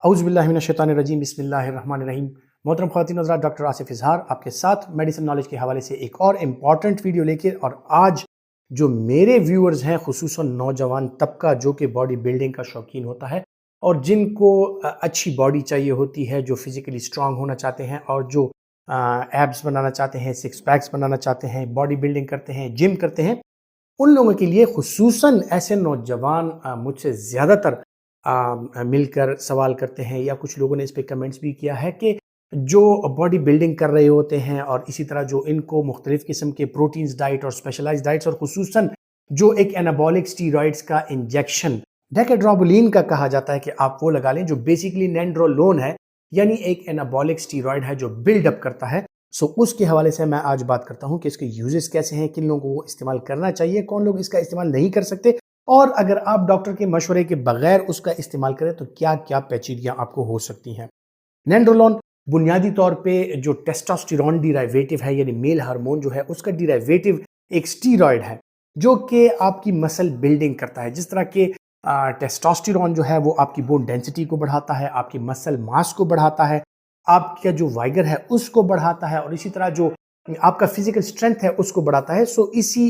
اعوذ باللہ من الشیطان الرجیم، بسم اللہ الرحمن الرحیم۔ محترم خواتین حضرات، ڈاکٹر آصف اظہار آپ کے ساتھ میڈیسن نالج کے حوالے سے ایک اور امپورٹنٹ ویڈیو لے کے، اور آج جو میرے ویورز ہیں خصوصاً نوجوان طبقہ جو کہ باڈی بلڈنگ کا شوقین ہوتا ہے اور جن کو اچھی باڈی چاہیے ہوتی ہے، جو فزیکلی سٹرونگ ہونا چاہتے ہیں اور جو ایبس بنانا چاہتے ہیں، سکس پیکس بنانا چاہتے ہیں، باڈی بلڈنگ کرتے ہیں، جم کرتے ہیں، ان لوگوں کے لیے خصوصاً ایسے نوجوان مجھ سے زیادہ تر مل کر سوال کرتے ہیں، یا کچھ لوگوں نے اس پہ کمنٹس بھی کیا ہے کہ جو باڈی بلڈنگ کر رہے ہوتے ہیں اور اسی طرح جو ان کو مختلف قسم کے پروٹینز ڈائٹ اور اسپیشلائز ڈائٹس اور خصوصاً جو ایک اینابولک اسٹیرائڈس کا انجیکشن ڈیکاڈرابولین کا کہا جاتا ہے کہ آپ وہ لگا لیں، جو بیسیکلی نینڈرولون ہے، یعنی ایک اینابولک اسٹیرائڈ ہے جو بلڈ اپ کرتا ہے۔ اس کے حوالے سے میں آج بات کرتا ہوں کہ اس کے یوزز کیسے ہیں، کن لوگوں کو وہ استعمال کرنا چاہیے، کون لوگ اس کا استعمال نہیں کر سکتے، اور اگر آپ ڈاکٹر کے مشورے کے بغیر اس کا استعمال کریں تو کیا کیا پیچیدگیاں آپ کو ہو سکتی ہیں۔ نینڈرولون بنیادی طور پہ جو ٹیسٹوسٹیرون ڈیرائیویٹو ہے، یعنی میل ہارمون جو ہے اس کا ڈیرائیویٹو ایک اسٹیرائڈ ہے جو کہ آپ کی مسل بلڈنگ کرتا ہے۔ جس طرح کہ ٹیسٹوسٹیرون جو ہے وہ آپ کی بون ڈینسٹی کو بڑھاتا ہے، آپ کی مسل ماس کو بڑھاتا ہے، آپ کا جو وائگر ہے اس کو بڑھاتا ہے، اور اسی طرح جو آپ کا فزیکل اسٹرینتھ ہے اس کو بڑھاتا ہے۔ اسی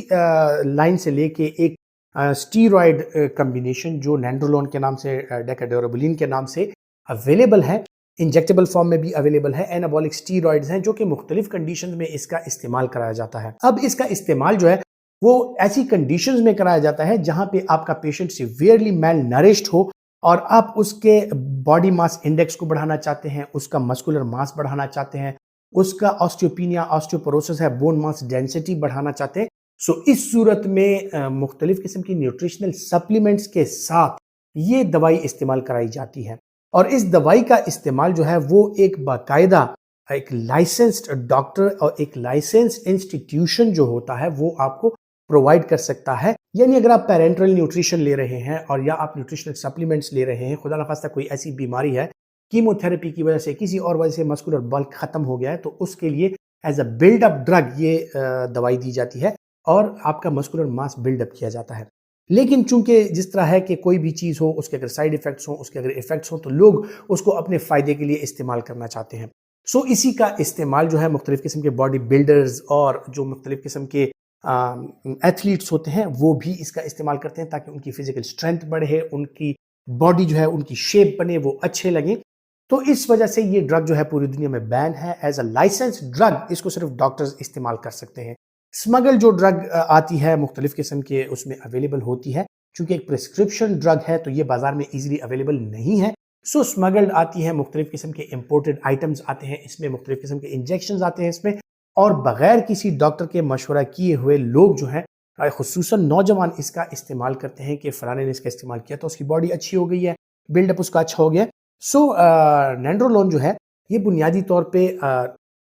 لائن سے لے کے ایک اسٹیرائڈ کمبینیشن جو نینڈرولون کے نام سے، ڈیکاڈرابولین کے نام سے اویلیبل ہے، انجیکٹیبل فارم میں بھی اویلیبل ہے، اینابولک اسٹیرائڈز ہیں جو کہ مختلف کنڈیشنز میں اس کا استعمال کرایا جاتا ہے۔ اب اس کا استعمال جو ہے وہ ایسی کنڈیشنز میں کرایا جاتا ہے جہاں پہ آپ کا پیشنٹ سیویئرلی میل نرشڈ ہو اور آپ اس کے باڈی ماس انڈیکس کو بڑھانا چاہتے ہیں، اس کا مسکولر ماس بڑھانا چاہتے ہیں، اس کا آسٹیوپینیا آسٹیوپوروسس ہے، بون ماس ڈینسٹی بڑھانا چاہتے ہیں۔ اس صورت میں مختلف قسم کی نیوٹریشنل سپلیمنٹس کے ساتھ یہ دوائی استعمال کرائی جاتی ہے، اور اس دوائی کا استعمال جو ہے وہ ایک باقاعدہ ایک لائسنسڈ ڈاکٹر اور ایک لائسنسڈ انسٹیٹیوشن جو ہوتا ہے وہ آپ کو پرووائڈ کر سکتا ہے۔ یعنی اگر آپ پیرنٹرل نیوٹریشن لے رہے ہیں اور یا آپ نیوٹریشنل سپلیمنٹس لے رہے ہیں، خدا نخواستہ کوئی ایسی بیماری ہے، کیموتھراپی کی وجہ سے، کسی اور وجہ سے مسکولر بلک ختم ہو گیا ہے، تو اس کے لیے as a build up drug یہ دوائی دی جاتی ہے اور آپ کا مسکولر ماس بلڈ اپ کیا جاتا ہے۔ لیکن چونکہ جس طرح ہے کہ کوئی بھی چیز ہو، اس کے اگر سائیڈ ایفیکٹس ہوں، اس کے اگر ایفیکٹس ہوں، تو لوگ اس کو اپنے فائدے کے لیے استعمال کرنا چاہتے ہیں۔ اسی کا استعمال جو ہے مختلف قسم کے باڈی بلڈرز اور جو مختلف قسم کے ایتھلیٹس ہوتے ہیں وہ بھی اس کا استعمال کرتے ہیں تاکہ ان کی فزیکل اسٹرینتھ بڑھے، ان کی باڈی جو ہے ان کی شیپ بنے، وہ اچھے لگیں۔ تو اس وجہ سے یہ ڈرگ جو ہے پوری دنیا میں بین ہے ایز اے لائسنس ڈرگ، اس کو صرف ڈاکٹرز استعمال کر سکتے ہیں۔ اسمگل جو ڈرگ آتی ہے مختلف قسم کے اس میں اویلیبل ہوتی ہے، چونکہ ایک پرسکرپشن ڈرگ ہے تو یہ بازار میں ایزیلی اویلیبل نہیں ہے۔ اسمگلڈ آتی ہے، مختلف قسم کے امپورٹڈ آئٹمز آتے ہیں اس میں، مختلف قسم کے انجیکشنز آتے ہیں اس میں، اور بغیر کسی ڈاکٹر کے مشورہ کیے ہوئے لوگ جو ہیں خصوصاً نوجوان اس کا استعمال کرتے ہیں کہ فلانے نے اس کا استعمال کیا تو اس کی باڈی اچھی ہو گئی ہے، بلڈ اپ اس کا اچھا ہو گیا۔ نینڈرولون جو ہے یہ بنیادی طور پہ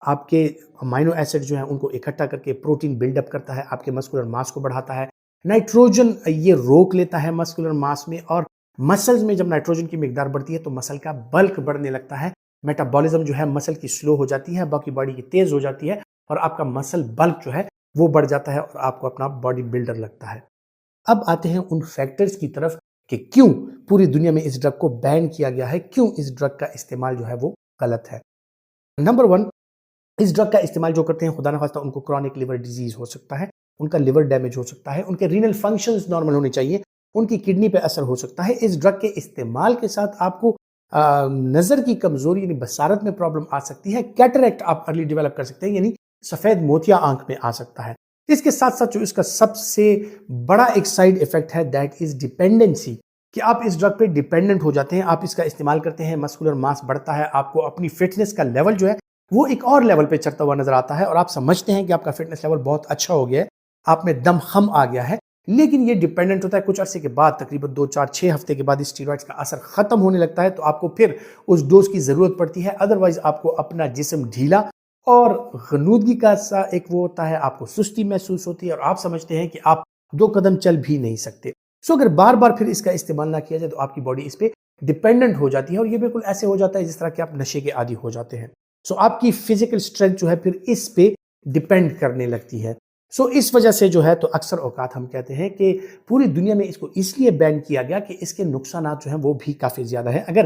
آپ کے امائنو ایسڈ جو ہیں ان کو اکٹھا کر کے پروٹین بلڈ اپ کرتا ہے، آپ کے مسکولر ماس کو بڑھاتا ہے، نائٹروجن یہ روک لیتا ہے مسکولر ماس میں، اور مسلز میں جب نائٹروجن کی مقدار بڑھتی ہے تو مسل کا بلک بڑھنے لگتا ہے، میٹابولزم جو ہے مسل کی سلو ہو جاتی ہے، باقی باڈی کی تیز ہو جاتی ہے، اور آپ کا مسل بلک جو ہے وہ بڑھ جاتا ہے اور آپ کو اپنا باڈی بلڈر لگتا ہے۔ اب آتے ہیں ان فیکٹرز کی طرف کہ کیوں پوری دنیا میں اس ڈرگ کو بین کیا گیا ہے، کیوں اس ڈرگ کا استعمال جو ہے وہ غلط ہے۔ نمبر 1، اس ڈرگ کا استعمال جو کرتے ہیں خدا نخواستہ ان کو کرونک لیور ڈیزیز ہو سکتا ہے، ان کا لیور ڈیمیج ہو سکتا ہے، ان کے رینل فنکشنز نارمل ہونے چاہیے، ان کی کڈنی پہ اثر ہو سکتا ہے۔ اس ڈرگ کے استعمال کے ساتھ آپ کو نظر کی کمزوری یعنی بصارت میں پرابلم آ سکتی ہے، کیٹریکٹ آپ ارلی ڈیولپ کر سکتے ہیں، یعنی سفید موتیا آنکھ میں آ سکتا ہے۔ اس کے ساتھ ساتھ جو اس کا سب سے بڑا ایک سائیڈ ایفیکٹ ہے دیٹ از ڈیپینڈنسی، کہ آپ اس ڈرگ پہ ڈیپینڈنٹ ہو جاتے ہیں، آپ اس کا استعمال کرتے ہیں، مسکولر ماس بڑھتا ہے، آپ کو اپنی فٹنس کا لیول جو ہے وہ ایک اور لیول پہ چڑھتا ہوا نظر آتا ہے، اور آپ سمجھتے ہیں کہ آپ کا فٹنس لیول بہت اچھا ہو گیا ہے، آپ میں دم خم آ گیا ہے، لیکن یہ ڈیپینڈنٹ ہوتا ہے کچھ عرصے کے بعد، تقریباً 2 4 6 ہفتے کے بعد اس اسٹیرائڈز کا اثر ختم ہونے لگتا ہے، تو آپ کو پھر اس ڈوز کی ضرورت پڑتی ہے، ادروائز آپ کو اپنا جسم ڈھیلا اور غنودگی کا سا ایک وہ ہوتا ہے، آپ کو سستی محسوس ہوتی ہے، اور آپ سمجھتے ہیں کہ آپ 2 قدم چل بھی نہیں سکتے۔ اگر بار بار پھر اس کا استعمال نہ کیا جائے تو آپ کی باڈی اس پہ ڈیپینڈنٹ ہو جاتی ہے، اور یہ بالکل ایسے ہو جاتا ہے جس طرح کہ آپ نشے کے عادی ہو جاتے ہیں۔ آپ کی فزیکل اسٹرینتھ جو ہے پھر اس پہ ڈیپینڈ کرنے لگتی ہے۔ اس وجہ سے جو ہے تو اکثر اوقات ہم کہتے ہیں کہ پوری دنیا میں اس کو اس لیے بین کیا گیا کہ اس کے نقصانات جو ہیں وہ بھی کافی زیادہ ہیں۔ اگر